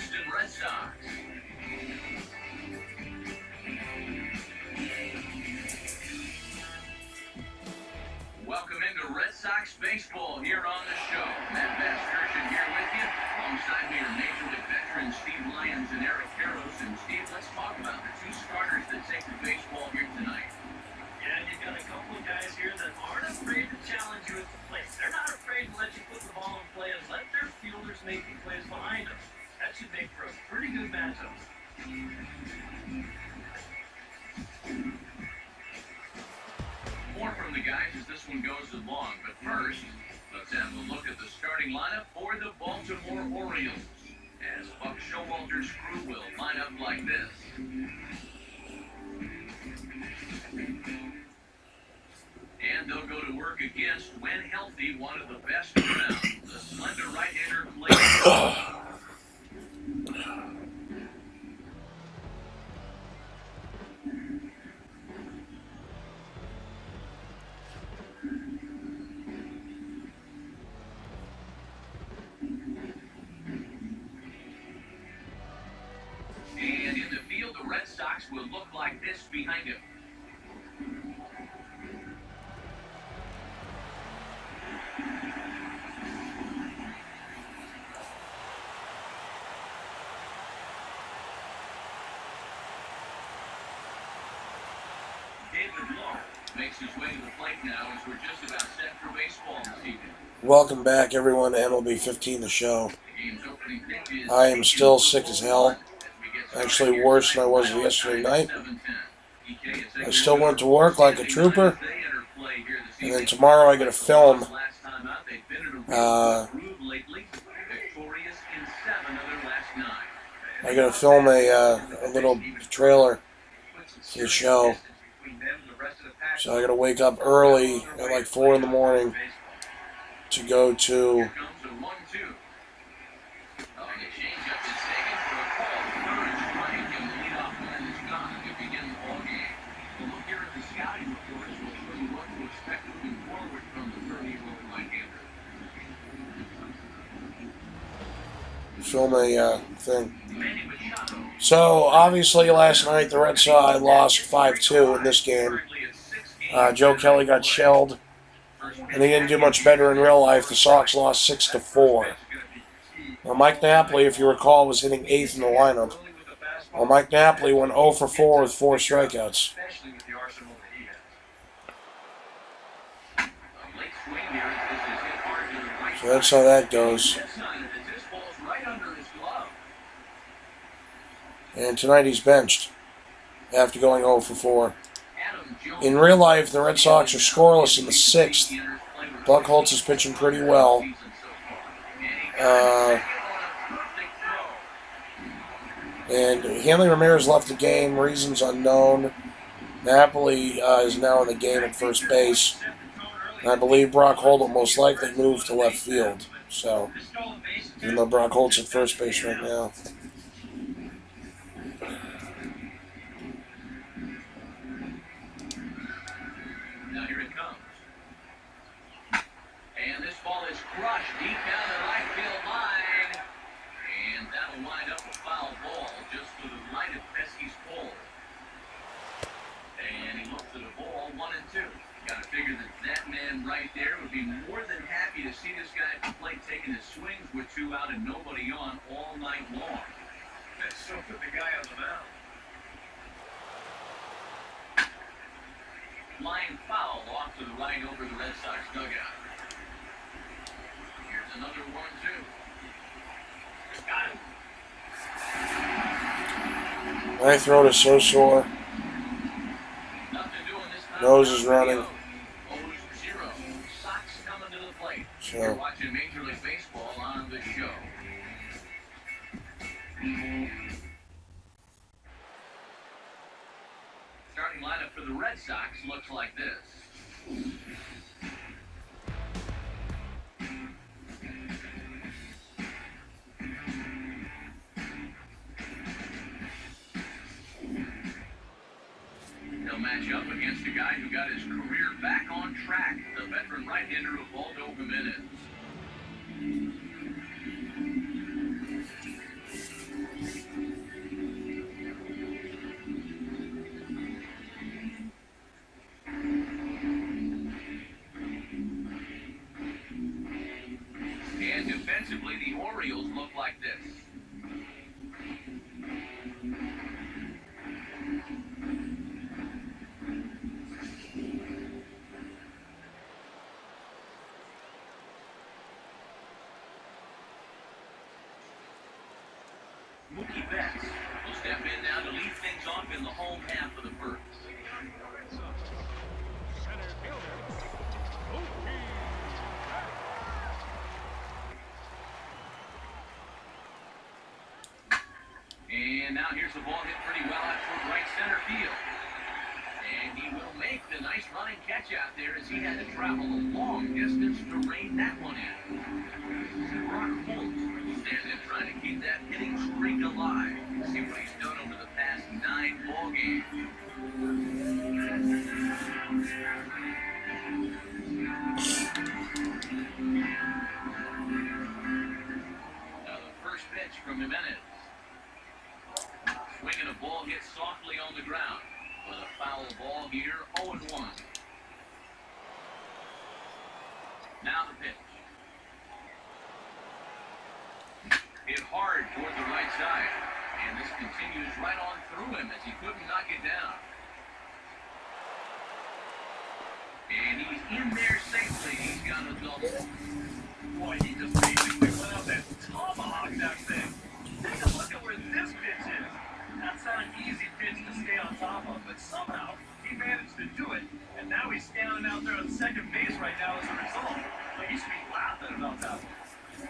Houston Red Sox. Welcome into Red Sox baseball here on the show. Matt Baskirchen here with you. Alongside me are Major League veterans Steve Lyons and Eric Karros. And Steve, let's talk about the two starters that take the baseball here tonight. Yeah, you've got a couple of guys here that aren't afraid to challenge you at the plate. They're not afraid to let you put the ball in play and let their fielders make the plays behind them. That should make for a pretty good matchup. More from the guys as this one goes along. But first, let's have a look at the starting lineup for the Baltimore Orioles. As Buck Showalter's crew will line up like this. And they'll go to work against, when healthy, one of the best around, the slender right-hander Blake. And in the field, the Red Sox will look like this behind him. Makes his way to the plate now as we're just about set for baseball this evening. Welcome back, everyone, to MLB 15, the show. I am still sick as hell. Actually, worse than I was yesterday night. I still went to work like a trooper. And then tomorrow I get a film. I got to film a little trailer for the show. So I got to wake up early at like 4 in the morning to go to film a thing. So obviously last night the Red Sox lost 5-2 in this game. Joe Kelly got shelled, and he didn't do much better in real life. The Sox lost 6-4. Now, Mike Napoli, if you recall, was hitting 8th in the lineup. Well, Mike Napoli went 0 for 4 with 4 strikeouts. So that's how that goes. And tonight he's benched after going 0 for 4. In real life, the Red Sox are scoreless in the 6th. Buchholz is pitching pretty well. And Hanley Ramirez left the game, reasons unknown. Napoli is now in the game at first base. And I believe Brock Holt will most likely move to left field. So, even though Brock Holt's at first base right now. Crushed deep down the right field line, and that'll wind up a foul ball just to the right of Pesky's pole. And he looks at the ball 1-2. Got to figure that man right there would be more than happy to see this guy at the plate taking his swings with 2 out and nobody on all night long. That's so for the guy on the mound. Line foul off to the right over the Red Sox dugout. Another 1-2. Got him. My throat is so sore. Nose is running. 0-0. Sox coming to the plate. So. You're watching Major League Baseball on the show. Starting lineup for the Red Sox looks like this. They'll match up against a guy who got his career back on track, the veteran right-hander Ubaldo Jimenez. Mookie Betts will step in now to lead things off in the home half of the first. And now here's the ball hit pretty well out toward right center field. And he will make the nice running catch out there as he had to travel a long distance to rein that one in. Brock Holmes standing in trying to keep that hitting streak alive. See what he's done over the past 9 ball games. Now the first pitch from Jimenez. Swinging a ball hit softly on the ground. With a foul ball here, 0-1. Now the pitch. Hit hard toward the right side. And this continues right on through him as he couldn't knock it down. And he's in there safely. He's got a double. Boy, he just basically went out and tomahawked that thing. Take a look at where this pitch is. That's not an easy pitch to stay on top of, but somehow he managed to do it, and now he's standing out there on second base right now as a result. But he should be laughing about that one.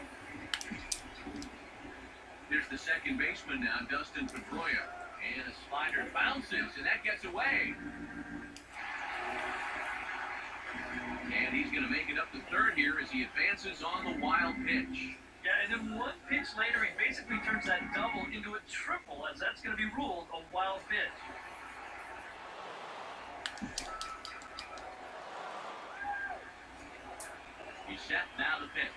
There's the second baseman now, Dustin Pedroia, and a slider bounces, and that gets away. And he's going to make it up to third here as he advances on the wild pitch. Yeah, and then one pitch later, he basically turns that double into a triple, as that's going to be ruled a wild pitch. He's set, now the pitch.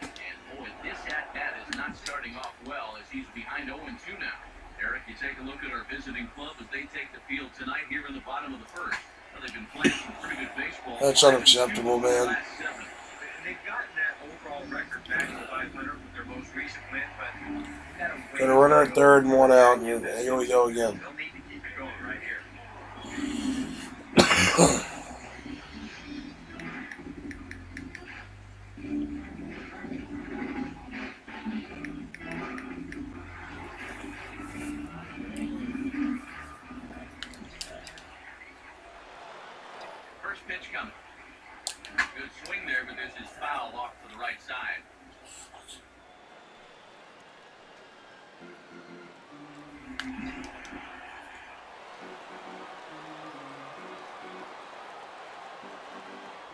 And boy, this at-bat is not starting off well as he's behind 0-2 now. Eric, you take a look at our visiting club as they take the field tonight here in the bottom of the first. Well, they've been playing some pretty good baseball. That's unacceptable, man. They've gotten that overall record back to 500 with their most recent win, but Got a runner at third and 1 out, and here we go again. they'll need to keep it going right here. First pitch coming. Good swing there, but this is foul off to the right side.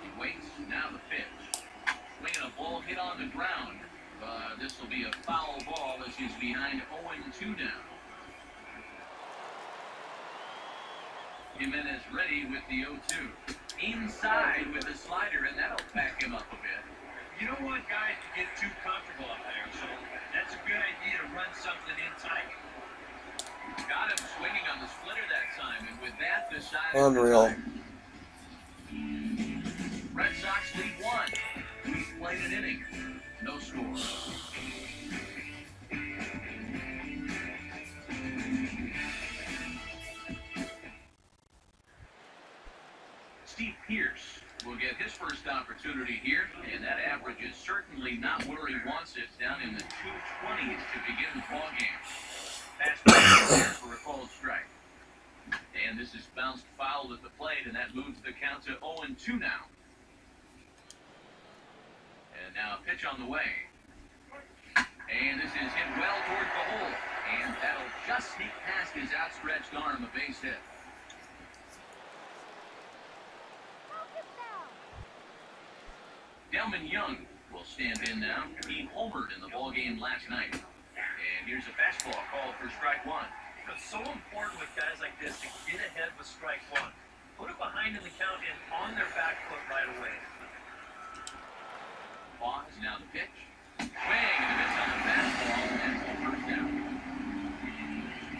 He waits, now the pitch. Swinging a ball hit on the ground. This will be a foul ball as he's behind 0-2 now. Jimenez ready with the 0-2. Inside with the slider, and that'll back him up a bit. You don't want guys to get too comfortable up there, so that's a good idea to run something in tight. Got him swinging on the splitter that time, and with that, decided. Unreal. Red Sox lead 1. He's played an inning. No score. Steve Pearce will get his first opportunity here, and that average is certainly not where he wants it, down in the 220s to begin the ball game. Pass there for a called strike. And this is bounced foul at the plate, and that moves the count to 0-2 now. And now a pitch on the way. And this is hit well towards the hole, and that'll just sneak past his outstretched arm, a base hit. Delman Young will stand in now. He homered in the ballgame last night. And here's a fastball called for strike 1. It's so important with guys like this to get ahead with strike 1. Put it behind in the count and on their back foot right away. Pause, now the pitch. Swing and a miss on the fastball, and it's first down.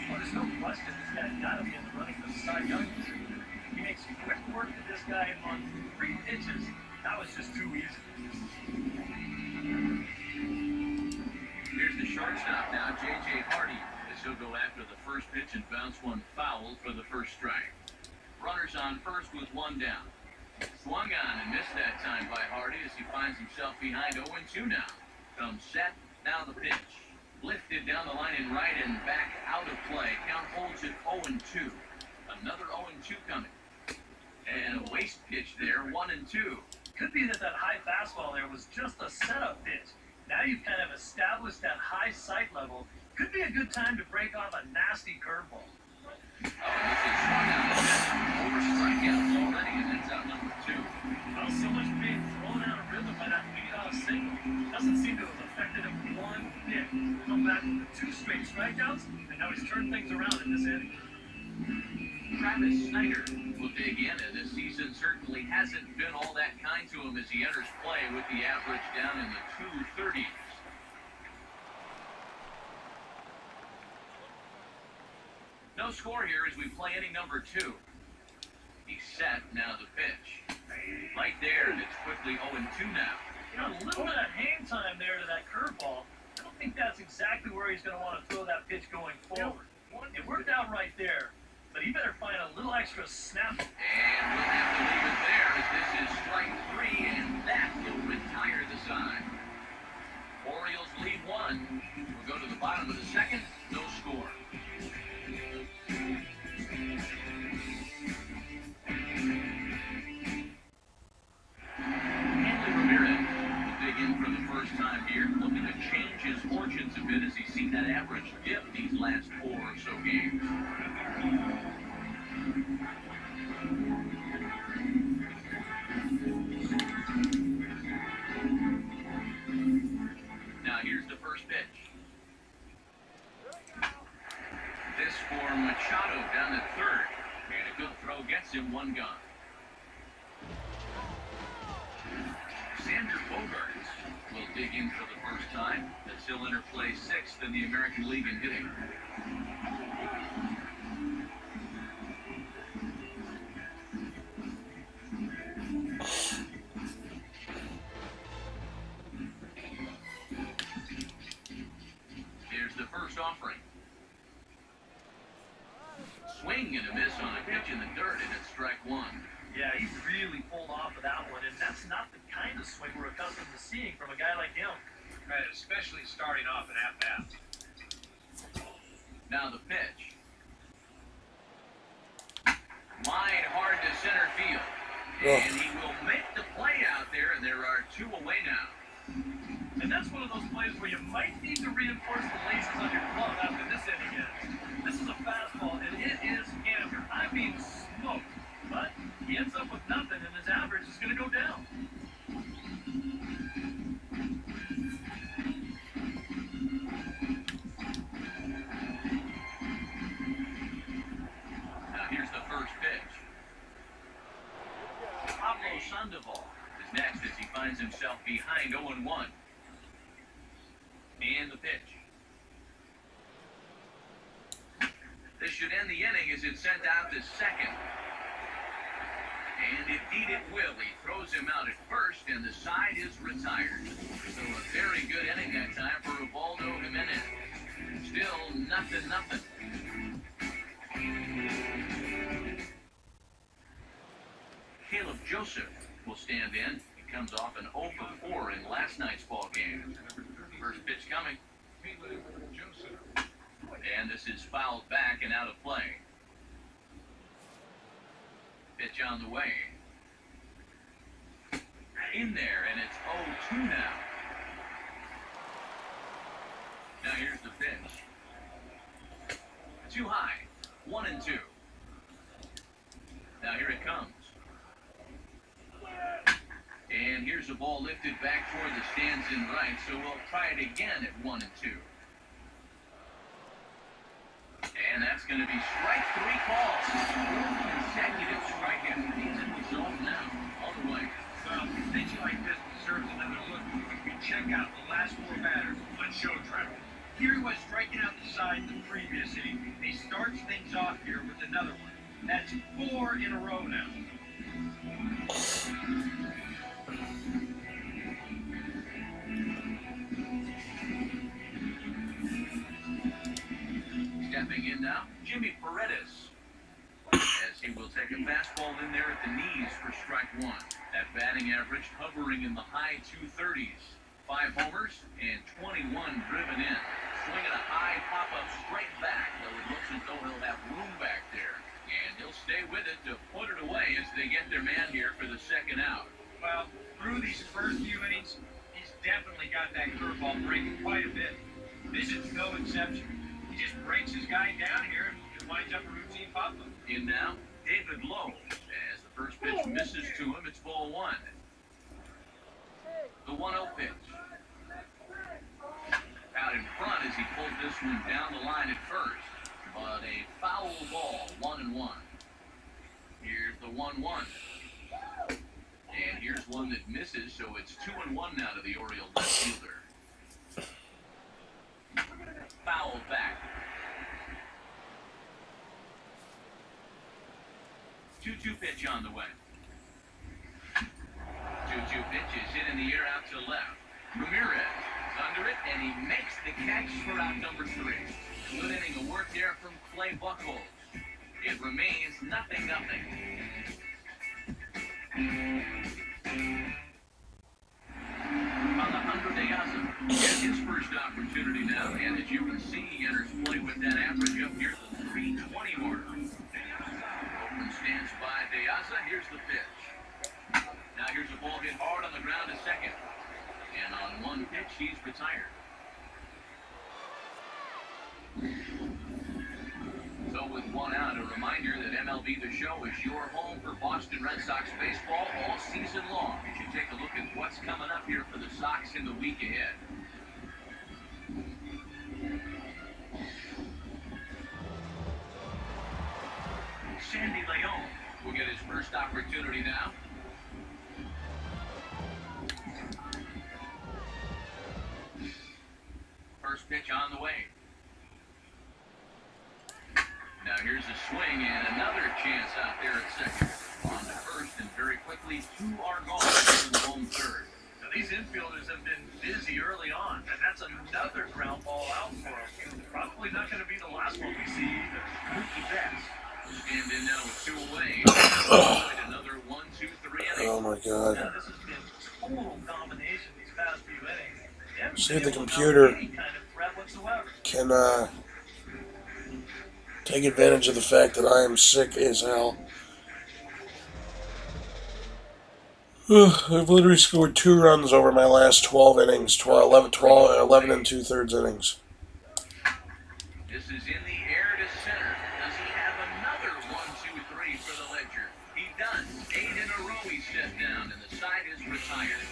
Well, there's no question this guy's got to be in the running for the Cy Young. He makes quick work of this guy on 3 pitches. That was just too easy. Here's the shortstop now, J.J. Hardy, as he'll go after the first pitch and bounce one foul for the first strike. Runners on first with 1 down. Swung on and missed that time by Hardy as he finds himself behind 0-2 now. Comes set, now the pitch. Lifted down the line in right and back out of play. Count holds it 0-2. Another 0-2 coming. And a waste pitch there, 1-2. Could be that high fastball there was just a setup pitch. Now you've kind of established that high sight level. Could be a good time to break off a nasty curveball. Oh, this is swung out of net. Over strikeouts already, and that's out number 2. Well, so much being thrown out of rhythm by that leadoff single. Doesn't seem to have affected him one bit. Come back with 2 straight strikeouts, and now he's turned things around in this inning. Travis Snyder will dig in, and this season certainly hasn't been all that kind to him as he enters play with the average down in the 230s. No score here as we play inning number 2. He's set, now the pitch. Right there, and it's quickly 0-2 now. You know, a little bit of hang time there to that curveball. I don't think that's exactly where he's going to want to throw that pitch going forward. It worked out right there, but he better find a little extra snap. And we'll have to leave it there as this is strike 3, and that will retire the side. Orioles lead 1. We'll go to the bottom of the second, no score. For the first time here, looking to change his fortunes a bit as he's seen that average dip these last 4 or so games. Now here's the first pitch. This for Machado down at third, and a good throw gets him 1 gone. Xander Bogaerts will dig in for the first time as he'll enter play 6th in the American League in hitting. Here's the first offering. Swing and a miss on a pitch in the dirt, and it's strike 1. Yeah, he really pulled off of that one, and that's not the kind of swing we're accustomed to seeing from a guy like him. Right, especially starting off an at-bat. Now the pitch. Line hard to center field. And he will make the play out there, and there are 2 away now. And that's one of those plays where you might need to reinforce the laces on your glove after this inning ends. This is a fastball, and it is hammered. I mean smoked. But he ends up with nothing, and his average is going to go down. Now here's the first pitch. Pablo Sandoval is next as he finds himself behind 0-1. And the pitch. This should end the inning as it's sent out to second. And indeed it will. He throws him out at first, and the side is retired. So a very good inning that time for Ubaldo Jimenez. Still 0-0. Caleb Joseph will stand in. He comes off an 0-for-4 in last night's ball game. First pitch coming. And this is fouled back and out of play. Pitch on the way. In there, and it's 0-2 now. Now here's the pitch. Too high. 1-2. Now here it comes. And here's a ball lifted back toward the stands in right, so we'll try it again at 1-2. And that's going to be strike 3 calls. 4 consecutive strikeouts. He's in the zone now, all the way. Well, a pitch like this deserves another look if we check out the last 4 batters on show track. Here he was striking out the side the previous inning. He starts things off here with another one. That's 4 in a row now. Stepping in now, Jimmy Paredes, as he will take a fastball in there at the knees for strike 1. That batting average hovering in the high 230s. 5 homers and 21 driven in. Swinging a high pop-up straight back, though it looks as though he'll have room back there. And he'll stay with it to put it away as they get their man here for the second out. Well, through these first few innings, he's definitely got that curveball breaking quite a bit. This is no exception. He just breaks his guy down here and winds up a routine pop-up. In now, David Lowe. As the first pitch misses to him, it's ball 1. The 1-0 pitch. Out in front as he pulled this one down the line at first. But a foul ball, 1-1. Here's the 1-1. And here's one that misses, so it's 2-1 now to the Orioles left fielder. Foul back. 2-2 pitch on the way. 2-2 pitch is hit in the air out to left. Ramirez under it, and he makes the catch for out number 3. Good inning of work there from Clay Buchholz. It remains 0-0. Alejandro De Aza gets his first opportunity now, and as you can see, he enters play with that average up near the 320 mark. Oakland stands by De Aza. Here's the pitch. Now here's a ball hit hard on the ground to second. And on one pitch, he's retired. So with one out, a reminder that MLB The Show is your home for Boston Red Sox baseball all season long. You should take a look at what's coming up here for the Sox in the week ahead. Sandy Leon will get his first opportunity now. First pitch on the way. Now here's a swing and another chance out there at second. On to first, and very quickly 2 are gone to the home third. Now these infielders have been busy early on, and that's another ground ball out for them. Probably not going to be the last one we see either. Mookie Betts. And in now with 2 away. Another 1, 2, 3 innings. Oh my God. Now this has been total domination these past few innings. See if the computer Any kind of threat whatsoever. can take advantage of the fact that I am sick as hell. I've literally scored 2 runs over my last 12 innings, 11 and 2/3 innings. This is in the air to center. Does he have another 1, 2, 3 for the ledger? He does. 8 in a row he set down, and the side is retired.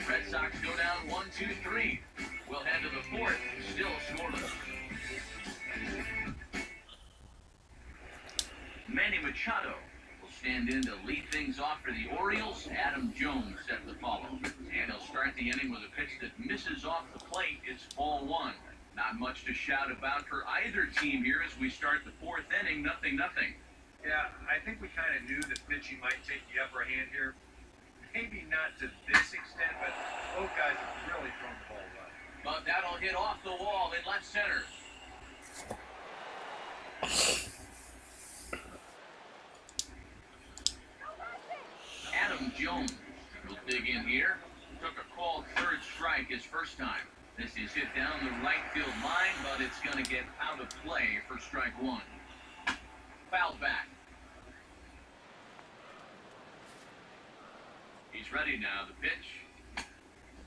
Red Sox go down 1, 2, 3. We'll head to the 4th, still scoreless. Manny Machado will stand in to lead things off for the Orioles. Adam Jones set to follow. And he'll start the inning with a pitch that misses off the plate. It's ball 1. Not much to shout about for either team here as we start the 4th inning, 0-0. Yeah, I think we kind of knew that pitching might take the upper hand here. Maybe not to this extent, but both guys have really thrown the ball well. But that'll hit off the wall in left center. Adam Jones will dig in here. Took a called 3rd strike his first time. This is hit down the right field line, but it's going to get out of play for strike 1. Fouled back. He's ready now, the pitch.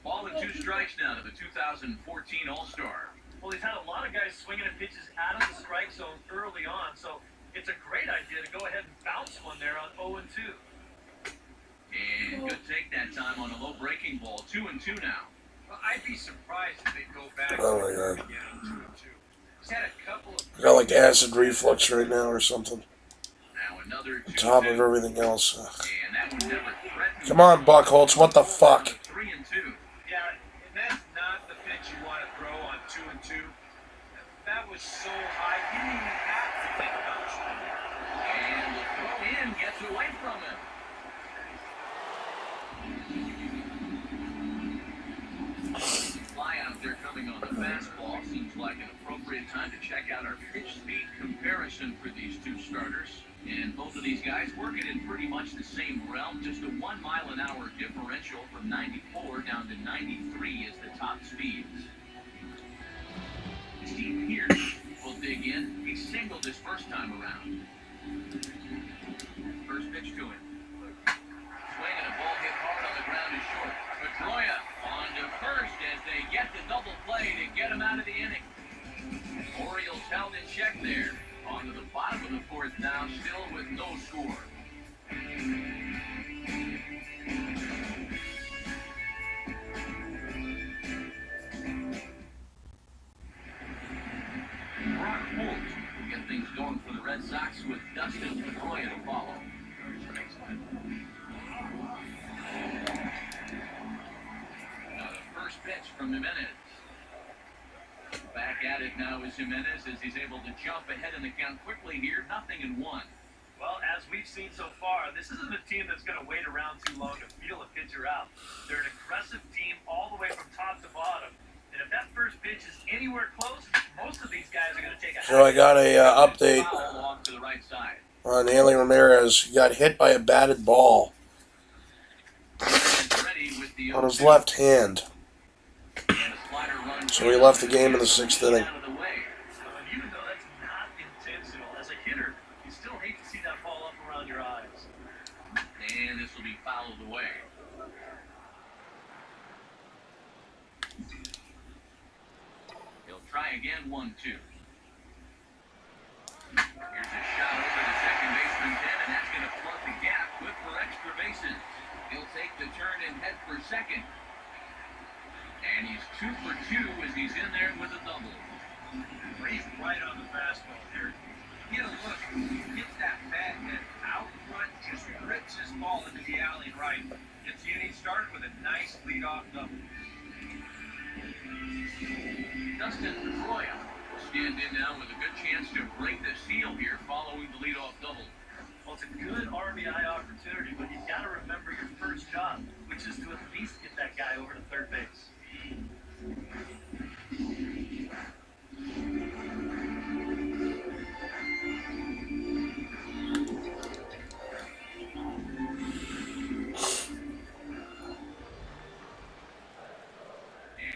Ball and 2 strikes now to the 2014 All-Star. Well, he's had a lot of guys swinging at pitches out of the strike zone early on, so it's a great idea to go ahead and bounce one there on 0-2. And good take that time on a low breaking ball. 2-2 now. Well, I'd be surprised if they go back Oh my God. again on 2-2. He's had a couple of... I got like acid reflux right now or something. Now another 2-2. On top of everything else. And that one never threatened. Come on, Buchholz, what the fuck? 3-2. Yeah, and that's not the pitch you want to throw on 2-2. That was so high, you didn't even have to think about it. And the throw in gets away from him. Fly out there coming on the fastball. Seems like an appropriate time time to check out our pitch speed comparison for these two starters. And both of these guys working in pretty much the same realm. Just a 1 mile an hour differential from 94 down to 93 is the top speeds. Steve Pierce will dig in. He singled his first time around. First pitch to him. Swinging a ball hit hard on the ground is short. Pedroia on to first as they get the double play to get him out of the inning. Orioles held in check there. On to the bottom of the fourth now, still with no score. Brock Holt will get things going for the Red Sox with Dustin Pedroia to follow. Now the first pitch from Jimenez. Back at it now is Jimenez as he's able to jump ahead in the count quickly here. 0-1. Well, as we've seen so far, this isn't a team that's going to wait around too long to feel a pitcher out. They're an aggressive team all the way from top to bottom. And if that first pitch is anywhere close, most of these guys are going to take a... So I got a update Off to the right side. on Hanley Ramirez. He got hit by a batted ball on his left hand. So he left the game in the 6th inning. Even though that's not intentional, as a hitter, you still hate to see that ball up around your eyes. And this will be fouled away. He'll try again, 1-2. Here's a shot over the second baseman's head, and that's going to plug the gap. Good for extra bases. He'll take the turn and head for second. And he's 2 for 2 as he's in there with a double. He's right on the fastball here. Get a look. Gets that bat head out front, just rips his ball into the alley right. Gets the inning started with a nice leadoff double. Dustin Pedroia will stand in now with a good chance to break the seal here following the leadoff double. Well, it's a good RBI opportunity, but you've got to remember your first job, which is to at least get that guy over to third base.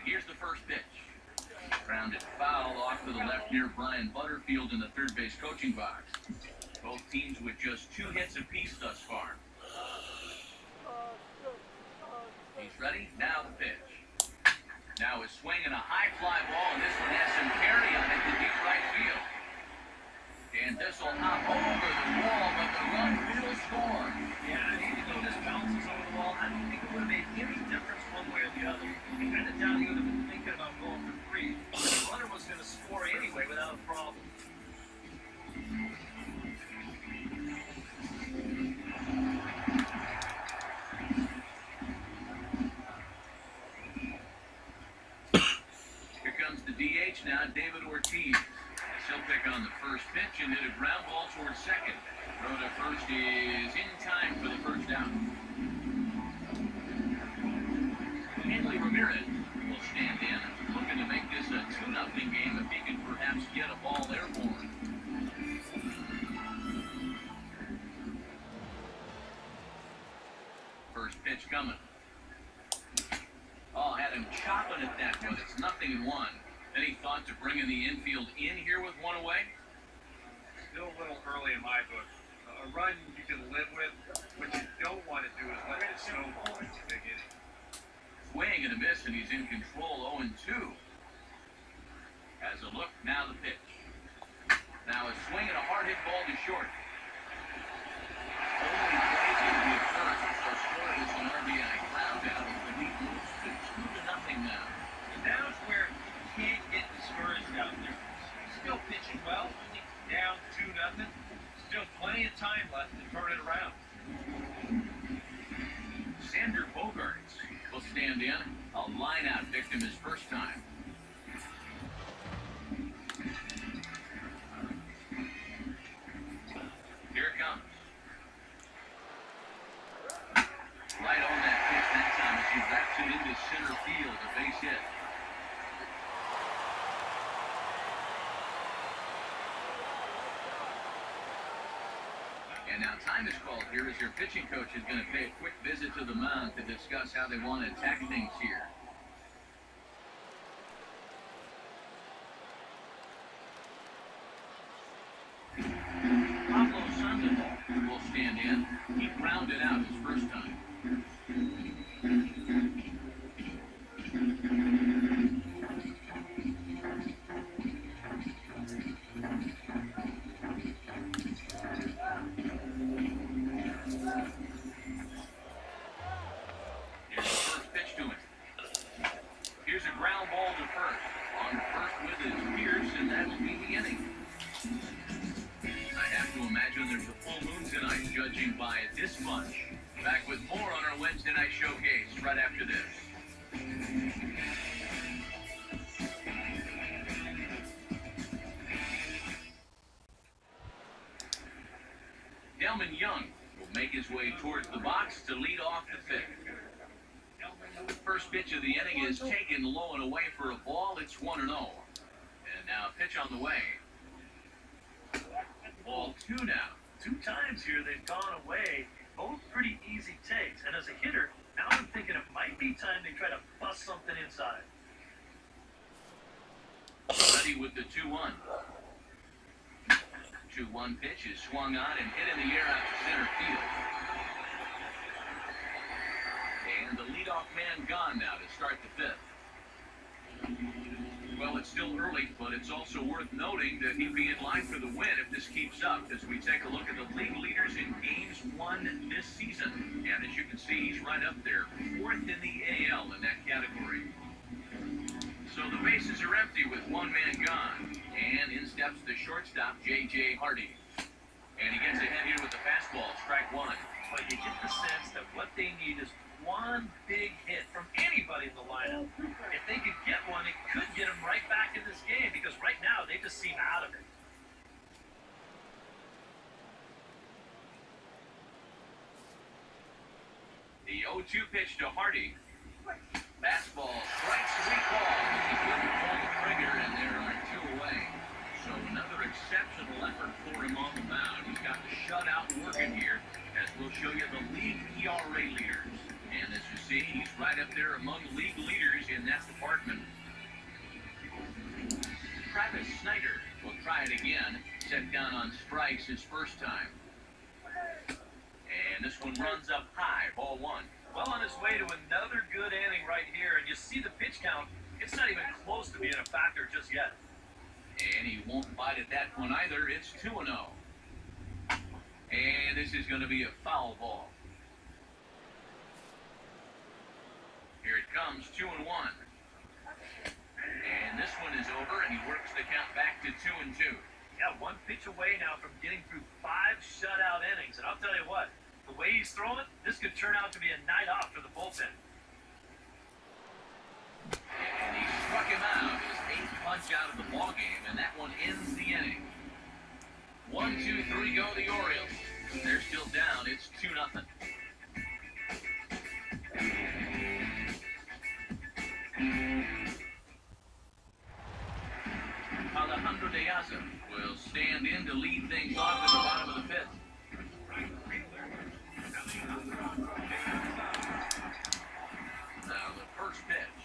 Here's the first pitch. Grounded foul off to the left near Brian Butterfield in the third base coaching box. Both teams with just 2 hits apiece thus far. He's ready. Now the pitch. Now is swinging a high fly ball, and this one has some carry on it to deep right field. And this will hop over the wall, but the run will score. Yeah, even though this bounces over the wall, I don't think it would have made any difference one way or the other. He kind of doubted he would have been thinking about going for 3. The runner was going to score anyway without a problem. Here comes the DH now, David Ortiz. He'll pick on the first pitch and hit a ground ball towards second. Throw to first is in time for the first down. Hanley Ramirez will stand in, looking to make this a 2-0 game if he can perhaps get a ball airborne. First pitch coming. Oh, had him chopping at that one. It's 0-1. Any thought to bringing the infield in here with one away? Still a little early in my book. A run you can live with. What you don't want to do is let it snowball into a big inning. Swing and a miss, and he's in control, 0-2. Has a look, now the pitch. Now a swing and a hard hit ball to short. Only plays into the first, so scored is an RBI ground out. The lead moves to 2-0 now. Now's where you can't get discouraged out there. Still pitching well, only down 2-0. Still plenty of time left to turn it around. Sander Bogaerts will stand in. A line-out victim his first time. Here it comes. Right on that pitch that time as he backs it into center field, a base hit. And now time is called here as your pitching coach is going to pay a quick visit to the mound to discuss how they want to attack things here. Pablo Sandoval will stand in. He grounded out his first time. Here's the first pitch to him. Here's a ground ball to first. On first with his Pierce, and that'll be the inning. I have to imagine there's a full moon tonight, judging by this much. Back with more on our Wednesday night showcase right after this. Delman Young will make his way towards the box to lead off the fifth. First pitch of the inning is taken low and away for a ball. It's 1-0. And now a pitch on the way. Ball 2 now. 2 times here they've gone away. Both pretty easy takes. And as a hitter, now I'm thinking it might be time they try to bust something inside. Ready with the 2-1. 2-1 pitch is swung on and hit in the air out to center field. And the leadoff man gone now to start the fifth. Well, it's still early, but it's also worth noting that he'd be in line for the win if this keeps up as we take a look at the league leaders in games won this season. And as you can see, he's right up there, 4th in the AL in that category. So the bases are empty with one man gone. And in steps the shortstop, J.J. Hardy. And he gets ahead here with the fastball, strike 1. But you get the sense that what they need is one big hit from anybody in the lineup. If they could get one, it could get them right back in this game because right now they just seem out of it. The 0-2 pitch to Hardy. Fastball, strikes 3 balls. He couldn't pull the trigger, and there are 2 away. So another exceptional effort for him on the mound. He's got the shutout working here, as we'll show you the league ERA leaders. And as you see, he's right up there among league leaders in that department. Travis Snyder will try it again. Set down on strikes his first time. And this one runs up high, ball 1. Well, on his way to another good inning right here, and you see the pitch count, it's not even close to being a factor just yet. And he won't bite at that one either. It's 2-0. And this is going to be a foul ball. Here it comes, 2-1. And this one is over, and he works the count back to 2-2. Yeah, 1 pitch away now from getting through 5 shutout innings. And I'll tell you what, the way he's throwing, this could turn out to be a night off for the bullpen. And he struck him out, his 8th punch out of the ballgame, and that one ends the inning. 1, 2, 3 go the Orioles. They're still down, it's 2-0. Alejandro De Aza will stand in to lead things off in the bottom of the 5th. Now the first pitch.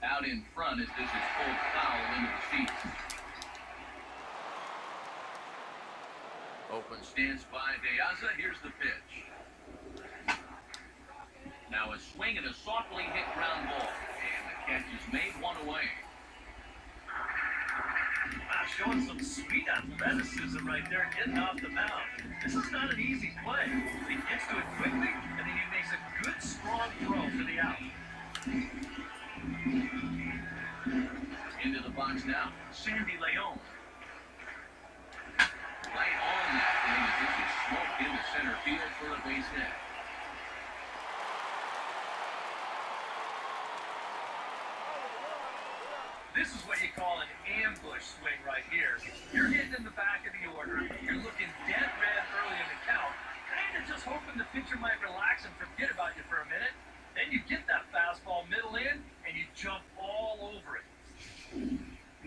Out in front as this is pulled foul into the seats. Open stance by De Aza. Here's the pitch. Now a swing and a softly hit ground ball. And the catch is made, 1 away. Wow, showing some sweet athleticism right there, getting off the mound. This is not an easy play. He gets to it quickly, and then he makes a good, strong throw for the out. Into the box now, Sandy Leon. Right on that thing as this is smoked into center field for a base hit. This is what you call an ambush swing right here. You're hitting in the back of the order. You're looking dead red early in the count. Kind of just hoping the pitcher might relax and forget about you for a minute. Then you get that fastball middle in, and you jump all over it.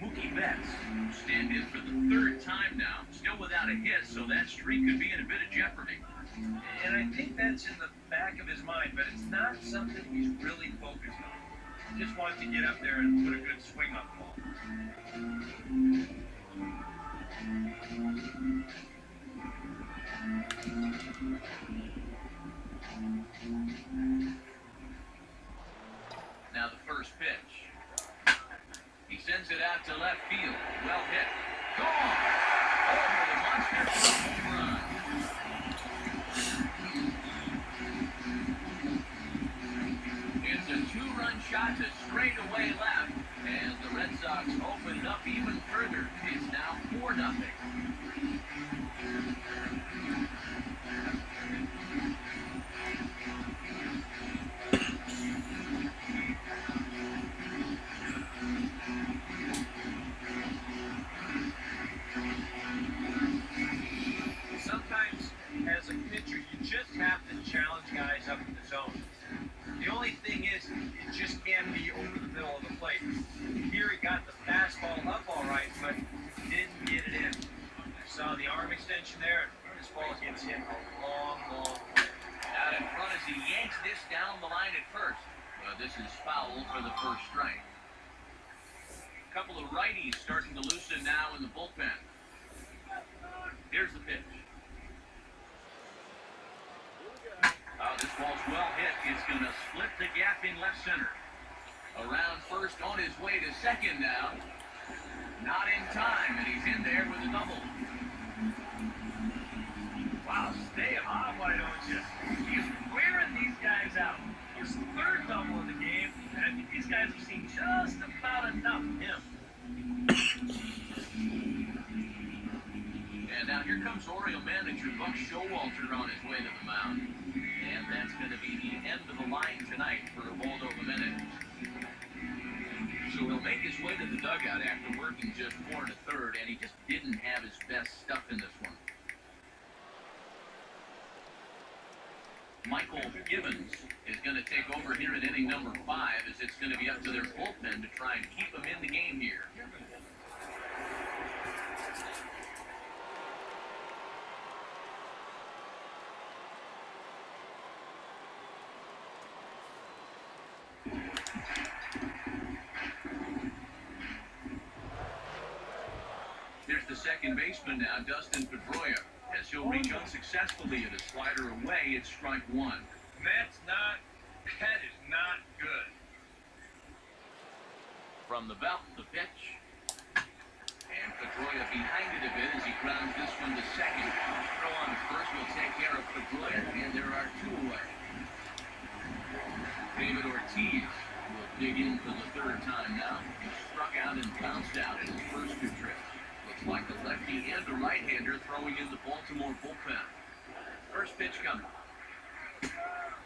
Mookie Betts stand in for the third time now, still without a hit, so that streak could be in a bit of jeopardy. And I think that's in the back of his mind, but it's not something he's really focused on. He just wants to get up there and put a good swing on the ball. Now the first pitch. He sends it out to left field. Well hit. Gone! Over the monster for a home run. It's a two-run shot to straightaway left, and the Red Sox open it up even further. It's now 4-0. Sometimes, as a pitcher, you just have to challenge guys up in the zone. The only thing is, it just can't be over the middle of the plate. Here he got the fastball up all right, but didn't get it in. Saw the arm extension there, and this ball gets hit a long, long way. Out in front as he yanks this down the line at first. This is foul for the first strike. A couple of righties starting to loosen now in the bullpen. Here's the pitch. Oh, this ball's well hit. It's going to split the gap in left center. Around first, on his way to second now. Not in time, and he's in there with a double. Wow, stay on, why don't you? He's wearing these guys out. His third double of the game, and I think these guys have seen just about enough of him. And now here comes Oriole manager Buck Showalter on his way to the mound. And that's going to be the end of the line tonight for Ubaldo Jimenez. So he'll make his way to the dugout after working just 4 1/3, and he just didn't have his best stuff in this one. Michael Gibbons is going to take over here in inning number 5, as it's going to be up to their bullpen to try and keep him in the game here. Here's the second baseman now, Dustin Pedroia, as he'll reach unsuccessfully at a slider away. It's strike 1. That is not good. From the belt, the pitch. And Pedroia behind it a bit as he grounds this one to second. Throw on first will take care of Pedroia, and there are 2 away. David Ortiz will dig in for the 3rd time now. He struck out and bounced out in his first 2 trips. Looks like a lefty and a right-hander throwing in the Baltimore bullpen. First pitch coming.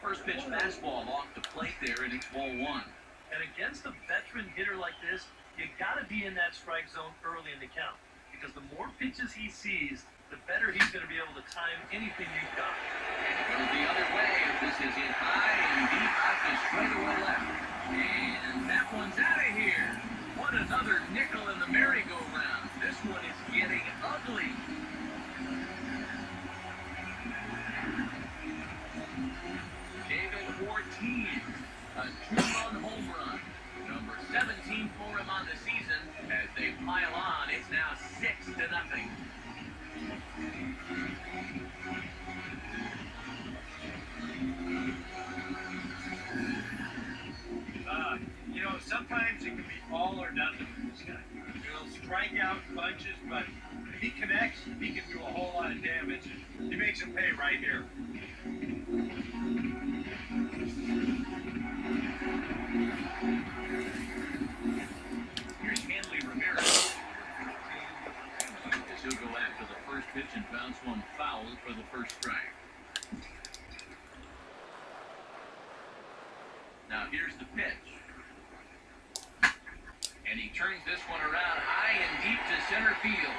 First pitch fastball off the plate there, and it's ball 1. And against a veteran hitter like this, you got to be in that strike zone early in the count. Because the more pitches he sees, the better he's going to be able to time anything you've got. And it goes the other way. This is in high and deep out to straightaway left. And that one's out of here. What another nickel in the merry-go-round. This one is getting ugly. David Ortiz, a 2-run home run. Number 17 for him on the season. As they pile on, it's now 6-0. Sometimes it can be all or nothing with this guy. He'll strike out bunches, but if he connects, he can do a whole lot of damage. He makes him pay right here. Here's Hanley Ramirez. As he'll go after the first pitch and bounce one foul for the first strike. Now here's the pitch. And he turns this one around high and deep to center field.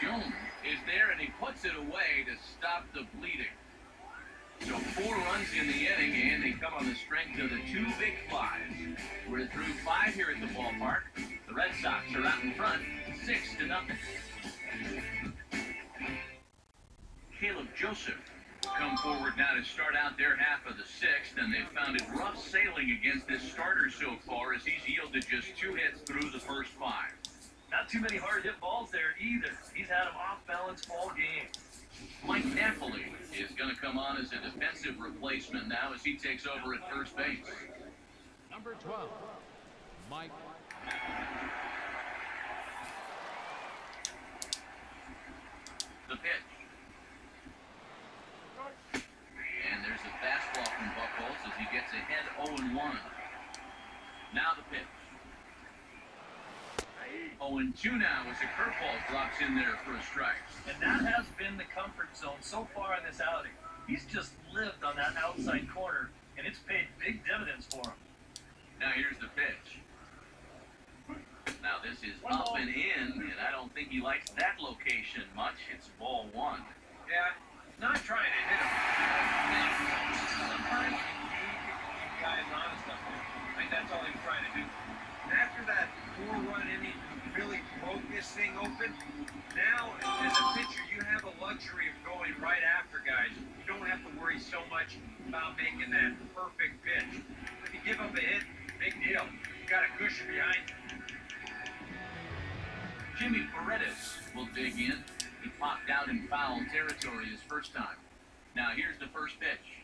Jones is there, and he puts it away to stop the bleeding. So 4 runs in the inning, and they come on the strength of the 2 big flies. We're through 5 here at the ballpark. The Red Sox are out in front, 6-0. Caleb Joseph come forward now to start out their half of the sixth, and they've found it rough sailing against this starter so far as he's yielded just 2 hits through the first 5. Not too many hard hit balls there either. He's had them off balance all game. Mike Napoli is going to come on as a defensive replacement now as he takes over at first base. Number 12, Mike. The pitch. And there's a fastball from Buchholz as he gets ahead 0-1. Now the pitch. 0-2 now as a curveball drops in there for a strike. And that has been the comfort zone so far in this outing. He's just lived on that outside corner, and it's paid big dividends for him. Now here's the pitch. Now this is up and in, and I don't think he likes that location much. It's ball 1. Yeah, not trying to hit him. Sometimes you need to keep guys honest up there. I think that's all he's trying to do. After that 4-run inning really broke this thing open, now as a pitcher you have a luxury of going right after guys. You don't have to worry so much about making that perfect pitch. If you give up a hit, big deal. You got a cushion behind you. Jimmy Paredes will dig in. He popped out in foul territory his first time. Now here's the first pitch.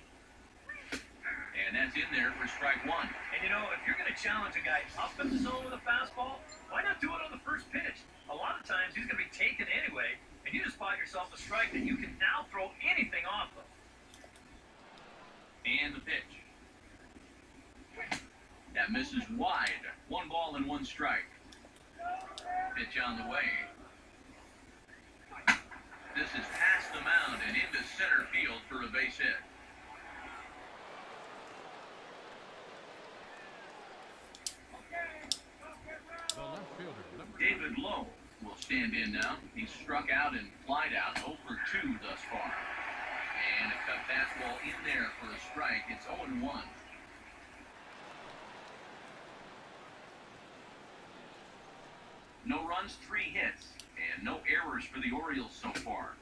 And that's in there for strike 1. And you know, if you're going to challenge a guy up in the zone with a fastball, why not do it on the first pitch? A lot of times he's going to be taken anyway, and you just bought yourself a strike that you can now throw anything off of. And the pitch. That misses wide. 1 ball and 1 strike. Pitch on the way. This is past the mound and into center field for a base hit. The left fielder, number David Lowe will stand in now. He's struck out and flied out 0 for 2 thus far. And a cut fastball in there for a strike. It's 0-1. No runs, 3 hits, and no errors for the Orioles so far.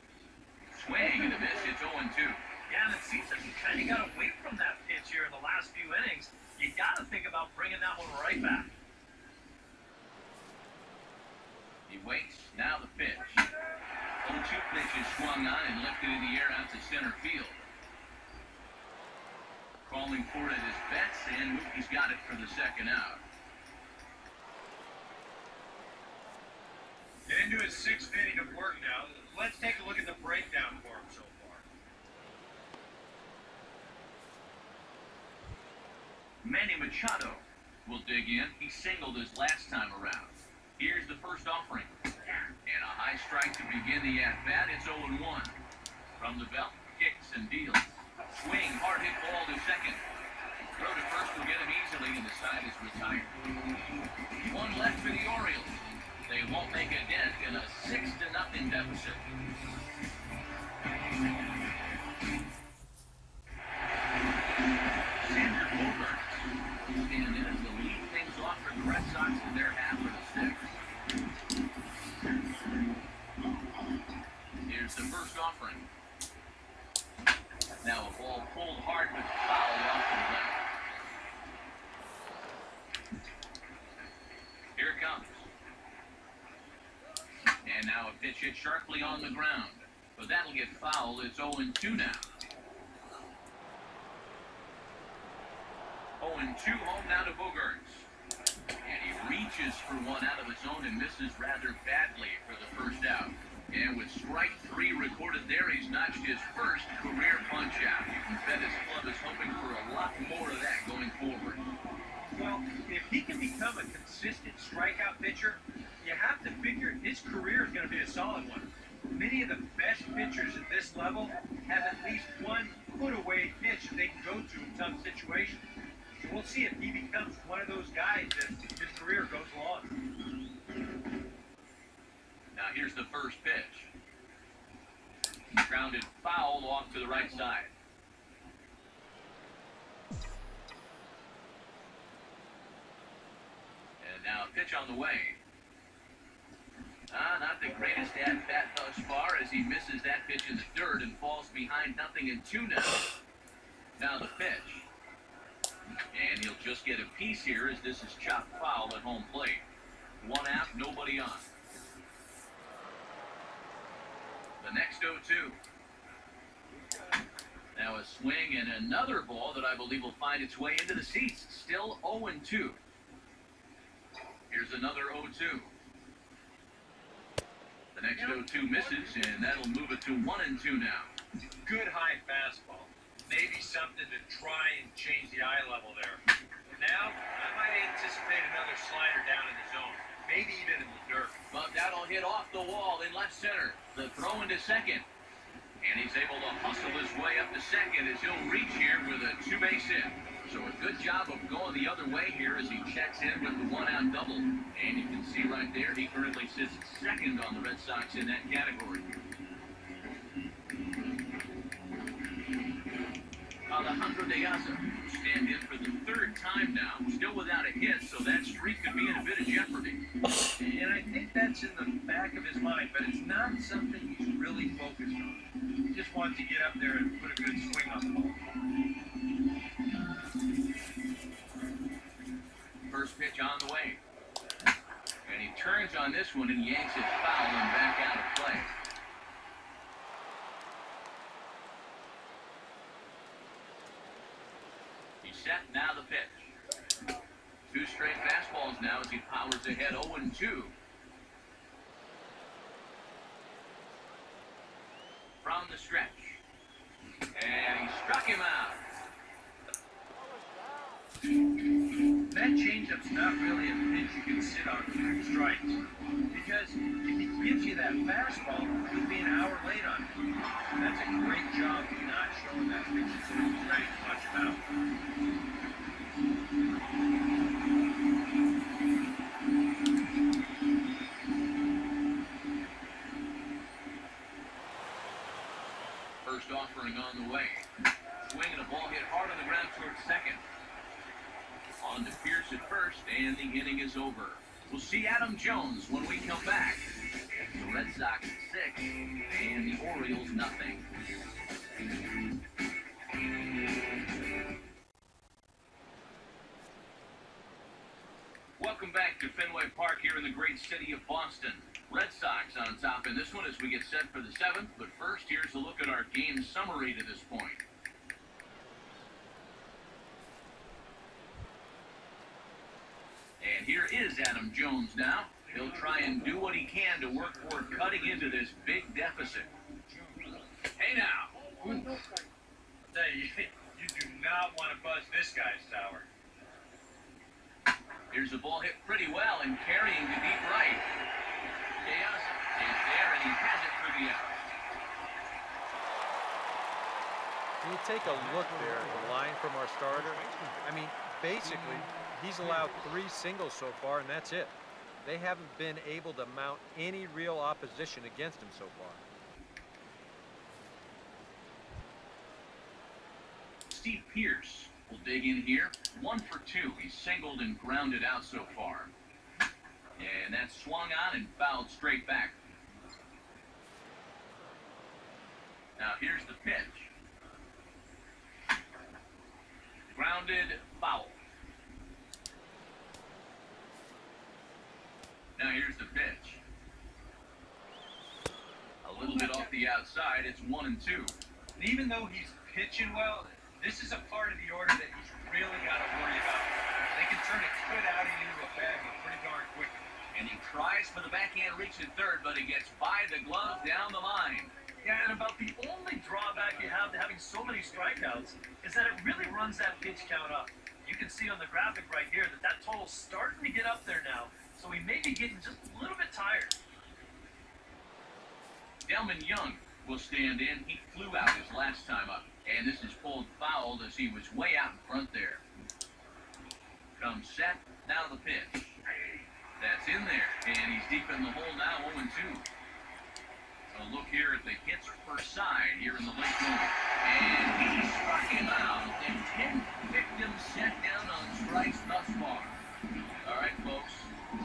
Swing and a miss, it's 0-2. Yeah, and it seems like you kind of got away from that pitch here in the last few innings. You got to think about bringing that one right back. He waits, now the pitch. 0-2 pitch is swung on and lifted in the air out to center field. Calling for it is Betts, and he's got it for the second out. Get into his 6th inning of work now. Let's take a look at the breakdown for him so far. Manny Machado will dig in. He singled his last time around. Here's the first offering. And a high strike to begin the at-bat. It's 0-1. From the belt, kicks and deals. Swing, hard hit ball to second. Throw to first will get him easily, and the side is retired. 1 left for the Orioles. They won't make a dent in a 6-0 deficit. Xander Bogaerts will stand in to lead things off for the Red Sox in their half of the 6th. Here's the first offering. Now a ball pulled hard but fouled off to the left. Here it comes. And now a pitch hit sharply on the ground. But that'll get fouled. It's 0-2 now. 0-2 home now to Bogaerts. And he reaches for one out of the zone and misses rather badly for the first out. And with strike 3 recorded there, he's notched his first career punch-out. You can bet his club is hoping for a lot more of that going forward. Well, if he can become a consistent strikeout pitcher, you have to figure his career is going to be a solid one. Many of the best pitchers at this level have at least one put-away pitch that they can go to in tough situations. So we'll see if he becomes one of those guys that his career goes long. Now here's the first pitch. Grounded foul off to the right side. And now a pitch on the way. Not the greatest at-bat thus far as he misses that pitch in the third and falls behind 0-2 now. Now the pitch. And he'll just get a piece here as this is chopped foul at home plate. One out, nobody on. The next 0-2. Now a swing and another ball that I believe will find its way into the seats. Still 0-2. Here's another 0-2. The next 0-2 misses, and that'll move it to 1-2 now. Good high fastball. Maybe something to try and change the eye level there. Now, I might anticipate another slider down in the zone. Maybe even in the dirt. But that'll hit off the wall in left center. The throw into second. And he's able to hustle his way up to second as he'll reach here with a two-base hit. So a good job of going the other way here as he checks in with the one-out double. And you can see right there, he currently sits second on the Red Sox in that category. Alejandro De Aza stand in for the third time now, still without a hit, so that streak could be in a bit of jeopardy. And I think that's in the back of his mind, but it's not something he's really focused on. He just wants to get up there and put a good swing on the ball. First pitch on the way. And he turns on this one and yanks it foul and back out of play. He's set, now the pitch. Two straight fastballs now as he powers ahead 0-2. From the stretch. And he struck him out. That changeup's not really a pitch you can sit on for strikes. Because if he gives you that fastball, you'll be an hour late on it. That's a great job of not showing that pitch until he's ready to punch him out. First offering on the way. Swing and a ball hit hard on the ground towards second. On to Pierce at first, and the inning is over. We'll see Adam Jones when we come back. The Red Sox 6 and the Orioles nothing. Welcome back to Fenway Park here in the great city of Boston. Red Sox on top in this one as we get set for the 7th. But first, here's a look at our game summary to this point. And here is Adam Jones now. He'll try and do what he can to work toward cutting into this big deficit. Hey now. I'll tell you, you do not want to buzz this guy's tower. Here's the ball hit pretty well and carrying to deep right. Diaz is there and he has it for the out. When you take a look there at the line from our starter, I mean, basically, he's allowed 3 singles so far, and that's it. They haven't been able to mount any real opposition against him so far. Steve Pierce will dig in here. 1 for 2. He's singled and grounded out so far. And that's swung on and fouled straight back. Now here's the pitch. Grounded, foul. Now here's the pitch. A little bit off the outside. It's 1-2. And even though he's pitching well, this is a part of the order that he's really got to worry about. They can turn a good outing into a bad one pretty darn quick. And he tries for the backhand reach at third, but he gets by the glove down the line. Yeah, and about the only drawback you have to having so many strikeouts is that it really runs that pitch count up. You can see on the graphic right here that that total's starting to get up there now, so he may be getting just a little bit tired. Delman Young will stand in. He flew out his last time up, and this is pulled fouled as he was way out in front there. Comes set, now the pitch. That's in there, and he's deep in the hole now, 0-2. A look here at the hits per side here in the late moment. And he struck him out, and 10 victims set down on strikes thus far. All right, folks,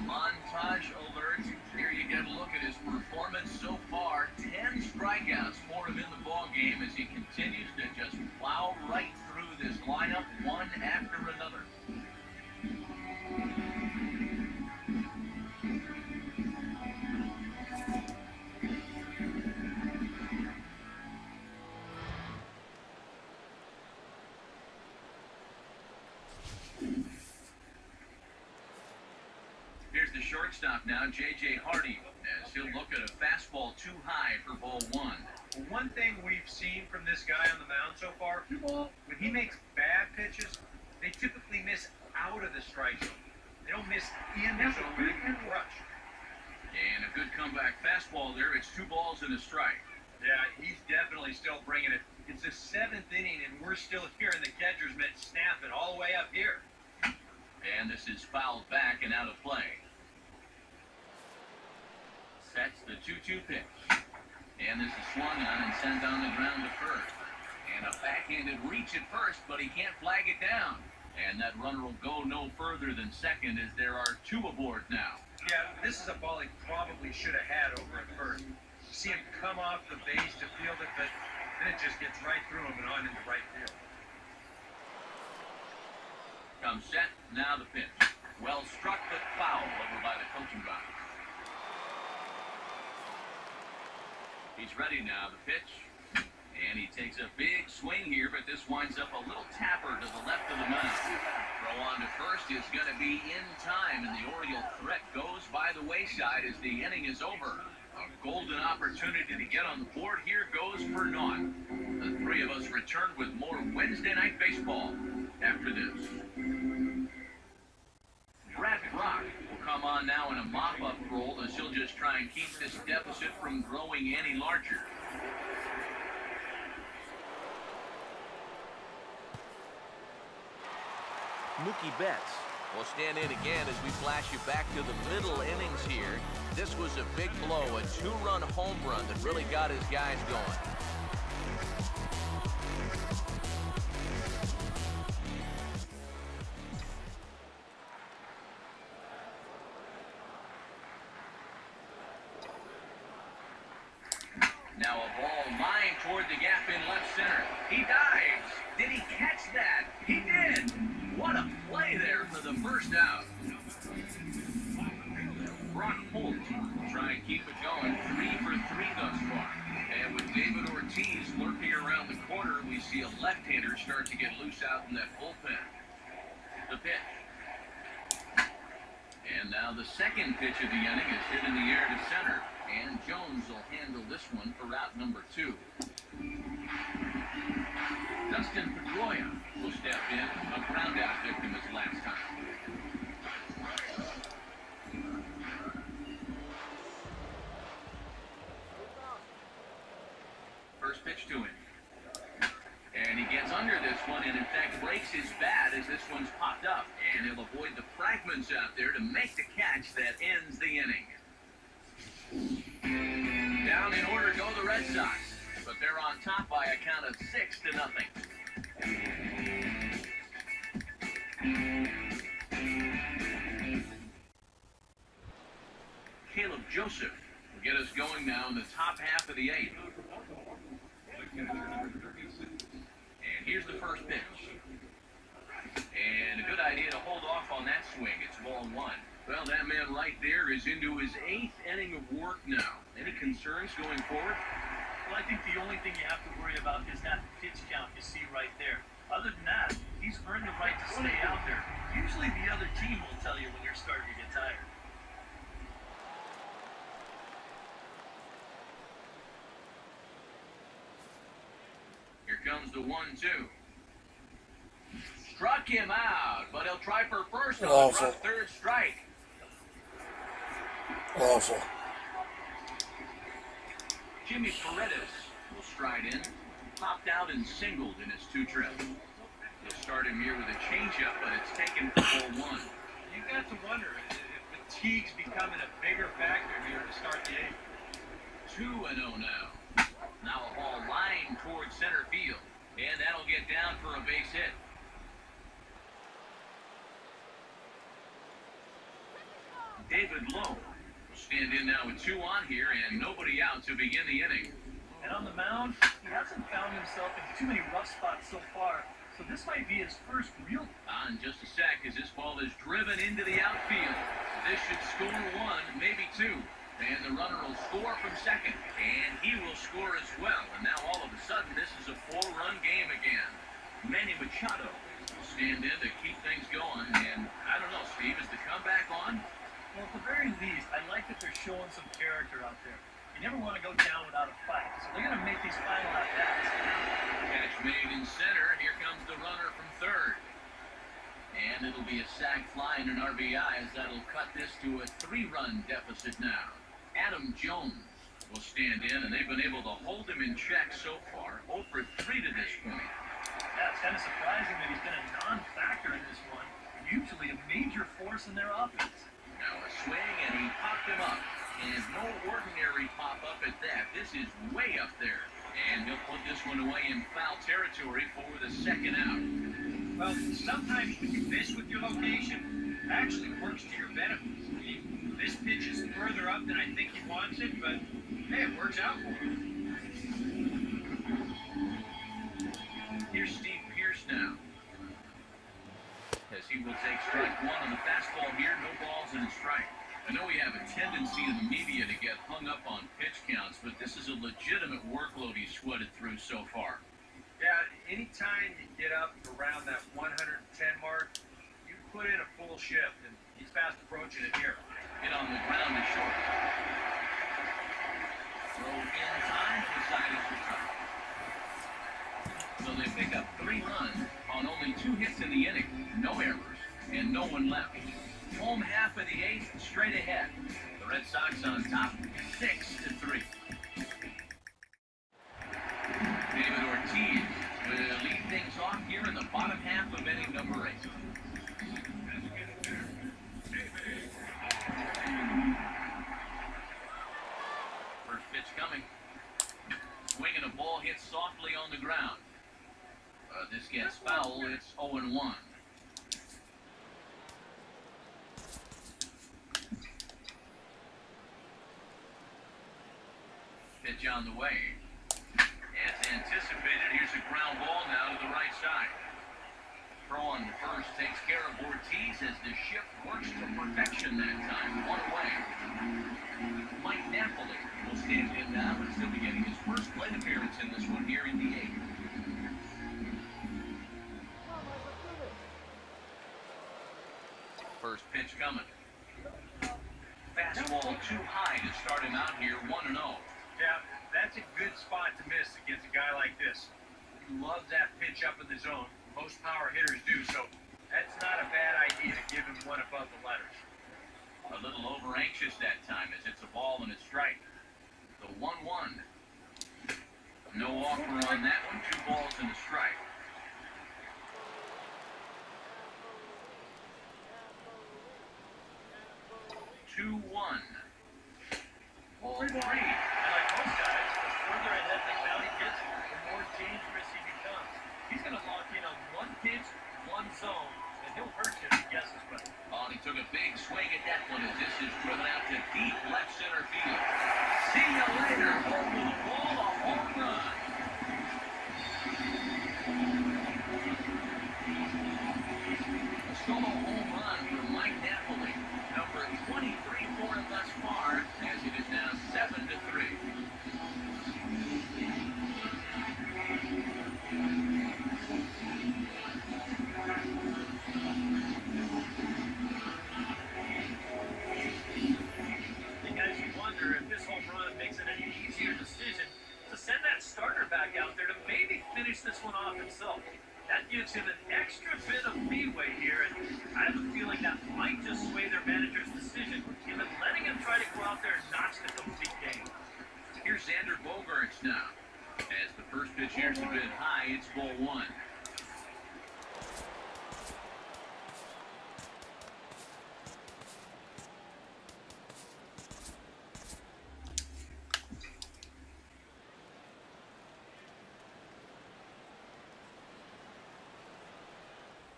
montage alert. Here you get a look at shortstop now, J.J. Hardy, as he'll look at a fastball too high for ball one. Well, one thing we've seen from this guy on the mound so far, when he makes bad pitches, they typically miss out of the strike zone. They don't miss in the zone where they can rush. And a good comeback fastball there. It's 2 balls and a strike. Yeah, he's definitely still bringing it. It's the 7th inning, and we're still here in the catcher's mitt snapping all the way up here. And this is fouled back and out of play. Sets the 2-2 pitch. And this is swung on and sent on the ground to first. And a backhanded reach at first, but he can't flag it down. And that runner will go no further than second as there are 2 aboard now. Yeah, this is a ball he probably should have had over at first. You see him come off the base to field it, but then it just gets right through him and on into right field. Comes set, now the pitch. Well struck, but foul over by the coaching box. He's ready now, the pitch. And he takes a big swing here, but this winds up a little tapper to the left of the mound. Throw on to first is going to be in time, and the Oriole threat goes by the wayside as the inning is over. A golden opportunity to get on the board here goes for naught. The 3 of us return with more Wednesday Night Baseball after this. Brad Brock will come on now in a mop-up role as he'll just try and keep this deficit from growing any larger. Mookie Betts will stand in again as we flash you back to the middle innings here. This was a big blow, a 2-run home run that really got his guys going. Now a ball lined toward the gap in left center. He dives. Did he catch that? He did. What a play there for the first out. Brock Holt will try and keep it going. 3 for 3 thus far. And with David Ortiz lurking around the corner, we see a left-hander start to get loose out in that bullpen. The pitch. And now the second pitch of the inning is hit in the air to center. And Jones will handle this one for route number 2. Dustin Pedroia will step in, a ground-out victim his last time. First pitch to him. And he gets under this one and, in fact, breaks his bat as this one's popped up. And he'll avoid the fragments out there to make the catch that ends the inning. Down in order go the Red Sox, but they're on top by a count of 6-0. Caleb Joseph will get us going now in the top half of the 8th. And here's the first pitch. And a good idea to hold off on that swing. It's ball 1. Well, that man right there is into his 8th inning of work now. Any concerns going forward? Well, I think the only thing you have to worry about is that pitch count you see right there. Other than that, he's earned the right to stay out there. Usually the other team will tell you when they're starting to get tired. Here comes the 1-2. Struck him out, but he'll try for first on the 3rd strike. Awful. Jimmy Paredes will stride in, popped out and singled in his 2 trips. He'll start him here with a changeup, but it's taken for ball 1. You got to wonder if fatigue's becoming a bigger factor here to start the 8th. 2-0 now. Now a ball lined towards center field, and that'll get down for a base hit. David Lowe will stand in now with 2 on here and nobody out to begin the inning. And on the mound, he hasn't found himself in too many rough spots so far. So this might be his first real... On just a sec as this ball is driven into the outfield. This should score 1, maybe 2. And the runner will score from second. And he will score as well. And now all of a sudden this is a 4-run game again. Manny Machado will stand in to keep things going. And I don't know, Steve, is the comeback on? Well, at the very least, I like that they're showing some character out there. You never want to go down without a fight, so they're going to make these final at-bats. Catch made in center. Here comes the runner from third. And it'll be a sac fly and an RBI as that'll cut this to a 3-run deficit now. Adam Jones will stand in, and they've been able to hold him in check so far. 0 for 3 to this point. Yeah, it's kind of surprising that he's been a non-factor in this one. Usually a major force in their offense. Now a swing, and he popped him up. And no ordinary pop-up at that. This is way up there. And he'll put this one away in foul territory for the second out. Well, sometimes when you miss with your location, it actually works to your benefit. This pitch is further up than I think he wants it, but hey, it works out for him. Here's Steve Pierce now. As he will take strike 1 on the fastball here, no balls and a strike. I know we have a tendency in the media to get hung up on pitch counts, but this is a legitimate workload he's sweated through so far. Yeah, anytime you get up around that 110 mark, you put in a full shift, and he's fast approaching it here. Hit on the ground to short. Throw in time, decided to try. So they pick up 3 runs on only 2 hits in the inning, no errors, and no one left. Home half of the 8th, straight ahead. The Red Sox on top, 6-3. David Ortiz will lead things off here in the bottom half of inning number 8. First pitch coming. Swing and a ball hit softly on the ground. This gets foul. It's 0-1. Pitch on the way. As anticipated, here's a ground ball now to the right side. Throw on the first takes care of Ortiz as the shift works to perfection that time. 1 away. Mike Napoli will stand in now and still be getting his first plate appearance in this one here in the 8th. First pitch coming. Fastball too high to start him out here, 1-0. Yeah, that's a good spot to miss against a guy like this. He loves that pitch up in the zone. Most power hitters do, so that's not a bad idea to give him one above the letters. A little over anxious that time as it's a ball and a strike. The 1-1. No offer on that one, 2 balls and a strike. 2-1. Ball 3. And like most guys, the further ahead the county gets, the more dangerous he becomes. He's going to lock in on 1 pitch, 1 zone, and he'll hurt you if he guesses right. Oh, he took a big swing at that one as this is driven out to deep left center field. See you later. Over the ball, a home run. A solo home run for Mike Napoli. Number 23 for him thus far as it is now 7-3. This one off himself. That gives him an extra bit of leeway here, and I have a feeling that might just sway their manager's decision, even letting him try to go out there and notch the complete game. Here's Xander Bogaerts now. As the first pitch here's a bit high, it's ball 1.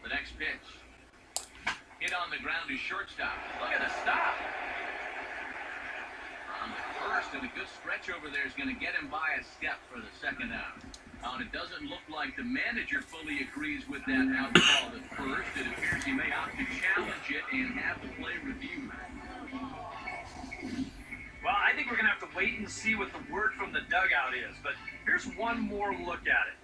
The next pitch. Hit on the ground to shortstop. Look at the stop. On the first, and a good stretch over there is going to get him by a step for the second out. And it doesn't look like the manager fully agrees with that out call at first. It appears he may opt to challenge it and have the play reviewed. Well, I think we're going to have to wait and see what the word from the dugout is, but here's one more look at it.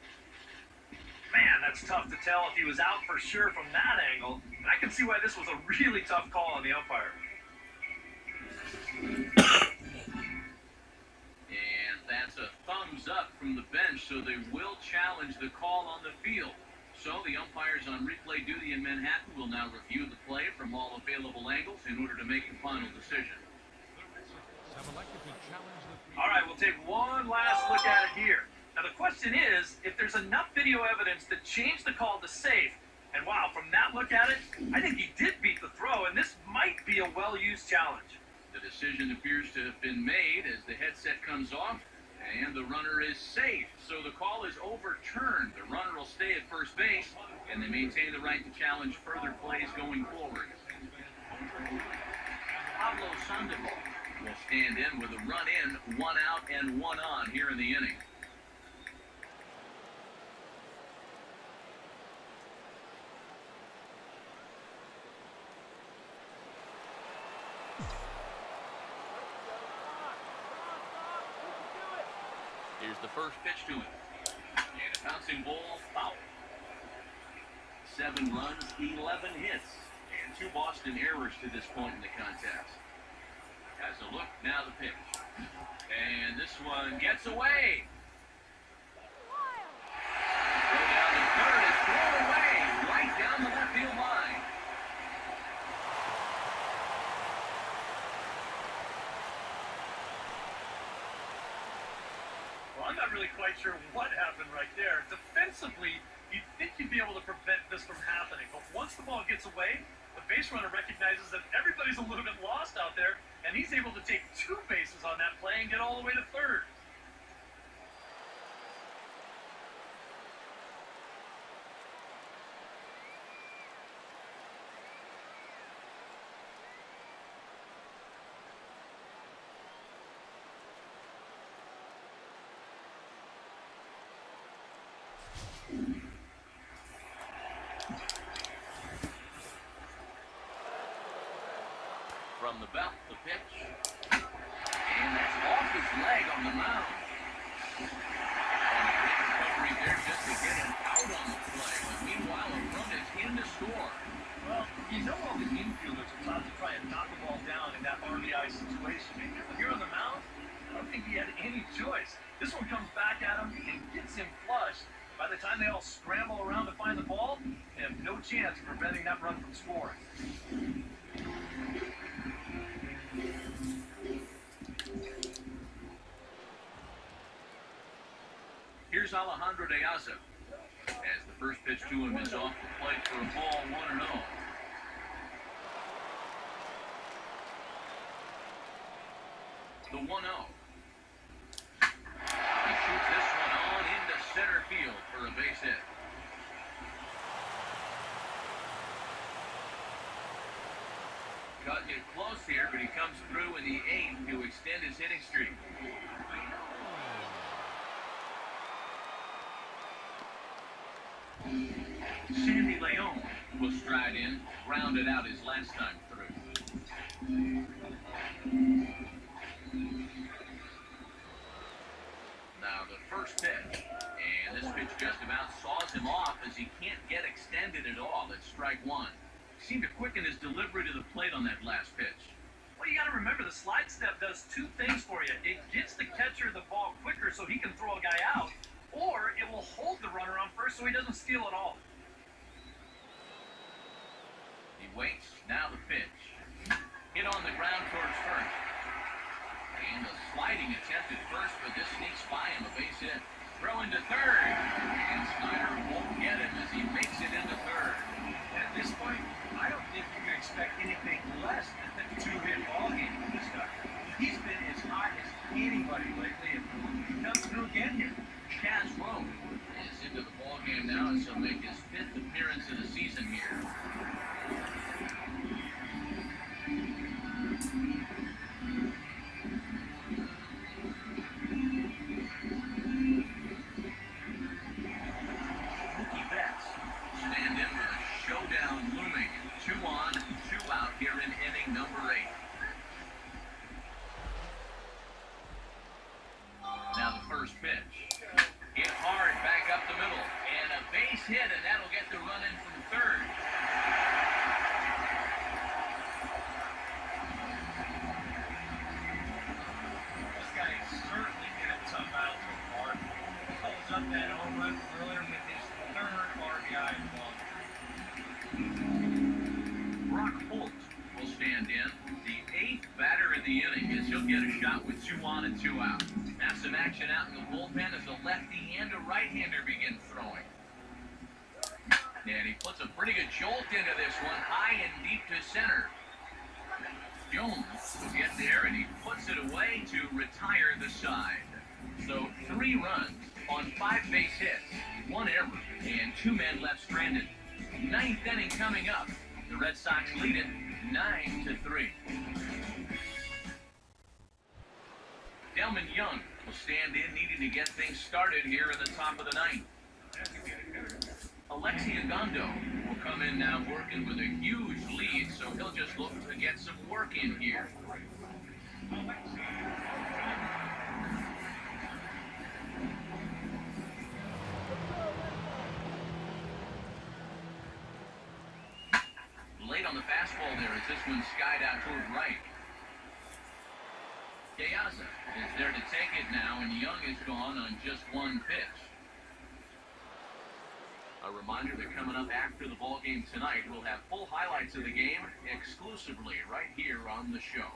Man, that's tough to tell if he was out for sure from that angle. And I can see why this was a really tough call on the umpire. from the bench, so they will challenge the call on the field. So the umpires on replay duty in Manhattan will now review the play from all available angles in order to make a final decision. Have elected to challenge the field. All right, we'll take one last look at it here. Now, the question is, if there's enough video evidence to change the call to safe, and wow, from that look at it, I think he did beat the throw, and this might be a well-used challenge. The decision appears to have been made as the headset comes off, and the runner is safe. So the call is overturned. The runner will stay at first base, and they maintain the right to challenge further plays going forward. Pablo Sandoval will stand in with a run in, 1 out, and 1 on here in the inning. Here's the first pitch to him. And a bouncing ball, foul. 7 runs, 11 hits, and 2 Boston errors to this point in the contest. Has a look, now the pitch. And this one gets away. Throw down the third is thrown away, right down the left field line. Well, I'm not really quite sure what happened right there. Defensively, you'd think you'd be able to prevent this from happening. But once the ball gets away, the base runner recognizes that everybody's a little bit lost out there, and he's able to take 2 bases on that play and get all the way to third. From the belt, the pitch. And that's off his leg on the mound. And a great recovery there just to get him out on the play. But meanwhile, a run is in to score. Well, you know all the infielders are taught to try and knock the ball down in that RBI situation. But here on the mound, I don't think he had any choice. This one comes back at him and gets him flush. By the time they all scramble around to find the ball, they have no chance of preventing that run from scoring. Here's Alejandro De Aza, as the first pitch to him is off the plate for a ball, 1-0. The 1-0. He shoots this one on into center field for a base hit. Cutting it close here, but he comes through in the 8th to extend his hitting streak. Sandy Leon will stride in, grounded out his last time through. Now the first pitch, and this pitch just about saws him off as he can't get extended at all. It's strike 1. He seemed to quicken his delivery to the plate on that last pitch. Well, you got to remember, the slide step does 2 things for you. It gets the catcher the ball quicker so he can throw a guy out, or it will hold the runner on first so he doesn't steal at all. He waits, now the pitch. Hit on the ground towards first. And a sliding attempt at first, but this sneaks by him, a base hit. Throwing to third. And Snyder won't get him as he makes it into third. At this point, I don't think you can expect anything less than a 2-hit ball game from this guy. He's been as hot as anybody lately, and he comes through again here. Chaz Rowe is into the ball game now, as he'll make his 5th appearance of the season here. Mookie Betts stand in with a showdown looming. 2 on, 2 out here in inning number 8. Now the first pitch. Hit hard back up the middle. And a base hit, and that'll get the run in from third. This guy is certainly in a tough out so far. he'll get a shot with 2 on and 2 out. Have some action out in the bullpen as a lefty and a right-hander begin throwing. And he puts a pretty good jolt into this one, high and deep to center. Jones will get there, and he puts it away to retire the side. So 3 runs on 5 base hits, 1 error, and 2 men left stranded. 9th inning coming up. The Red Sox lead it 9-3. Delman Young will stand in, needing to get things started here in the top of the 9th. Alexi Agondo will come in now working with a huge lead, so he'll just look to get some work in here. Late on the fastball there as this one skied out toward right. Piazza is there to take it now, and Young is gone on just 1 pitch. A reminder that coming up after the ball game tonight, we'll have full highlights of the game exclusively right here on the show.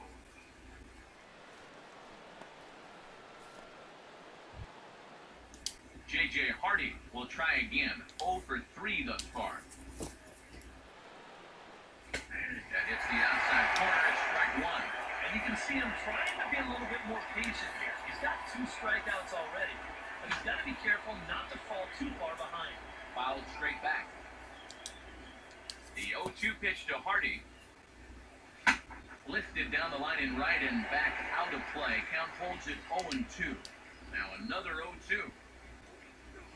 J.J. Hardy will try again, 0 for 3 thus far. That hits the outside corner at strike 1. And you can see him trying to be a little bit more patient here. He's got 2 strikeouts already, but he's got to be careful not to fall too far behind. Fouled straight back. The 0-2 pitch to Hardy. Lifted down the line in right and back out of play. Count holds it 0-2. Now another 0-2.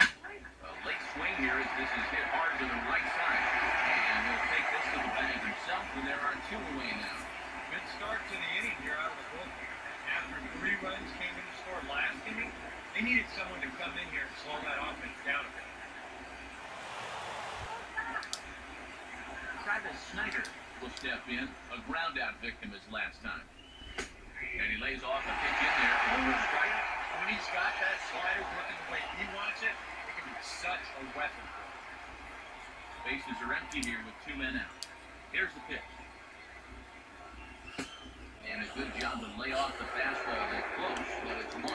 A late swing here as this is hit hard to the right side. And he'll take this to the bag himself, and there are 2 away now. Good start to the inning here out of the bullpen. After 3 runs came in to score last inning, they needed someone to come in here and slow that offense down a bit. Travis Snyder will step in, a ground-out victim his last time. And he lays off a pitch in there for a strike. When he's got that slider working the way he wants it, it can be such a weapon for him. Bases are empty here with 2 men out. Here's the pitch. And a good job to lay off the fastball that close, but it's 1-1.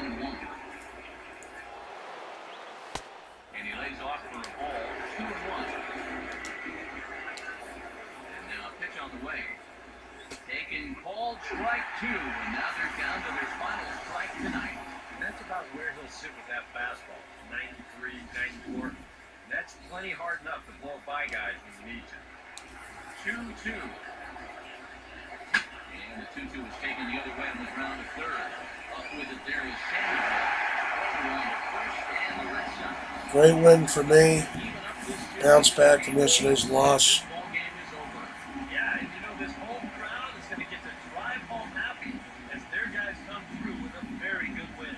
And he lays off for a ball, 2-1. And now a pitch on the way. Taken, called, strike 2, and now they're down to their final strike tonight. And that's about where he'll sit with that fastball, 93, 94. And that's plenty hard enough to blow by guys when you need to. 2-2. And the 2-2 was taken the other way on the ground to third. Up with it there is Sandoval. Around to first and the Red Sox. Great win for me. Bounce back from yesterday's loss. Ball game is over. Yeah, and you know, this home crowd is going to get to drive home happy as their guys come through with a very good win.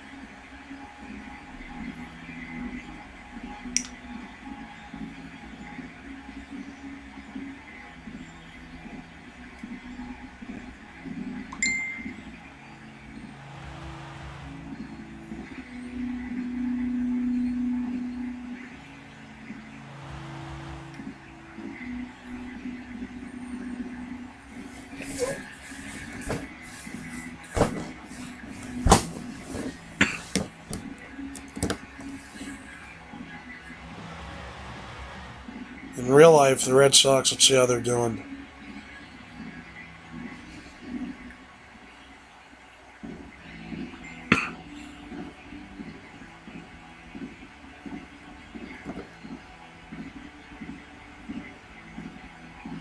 In real life, the Red Sox, let's see how they're doing.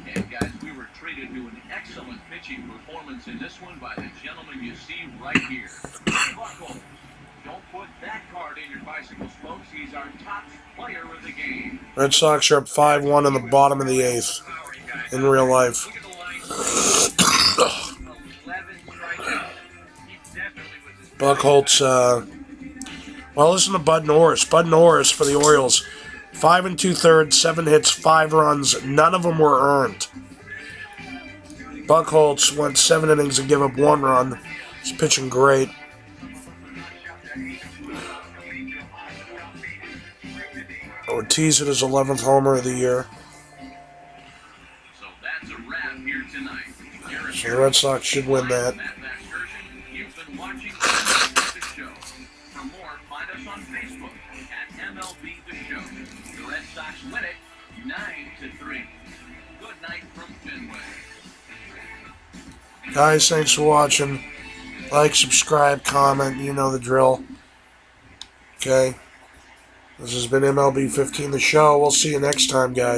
And guys, we were treated to an excellent pitching performance in this one by the gentleman you see right here. Buckle. Don't put that card in your bicycle spokes. He's our top player of the game. Red Sox are up 5-1 in the bottom of the 8th in real life. Look at the line. 11 strikeouts. He definitely was his Buckholz, well, listen to Bud Norris. Bud Norris for the Orioles. 5 2/3, 7 hits, 5 runs. None of them were earned. Buckholz went 7 innings and gave up 1 run. He's pitching great. Ortiz hit his 11th homer of the year. So that's a wrap here tonight. So the Red Sox should win that. Matt Vasgersian, you've been Guys, thanks for watching. Like, subscribe, comment. You know the drill. Okay? This has been MLB 15 The Show. We'll see you next time, guys.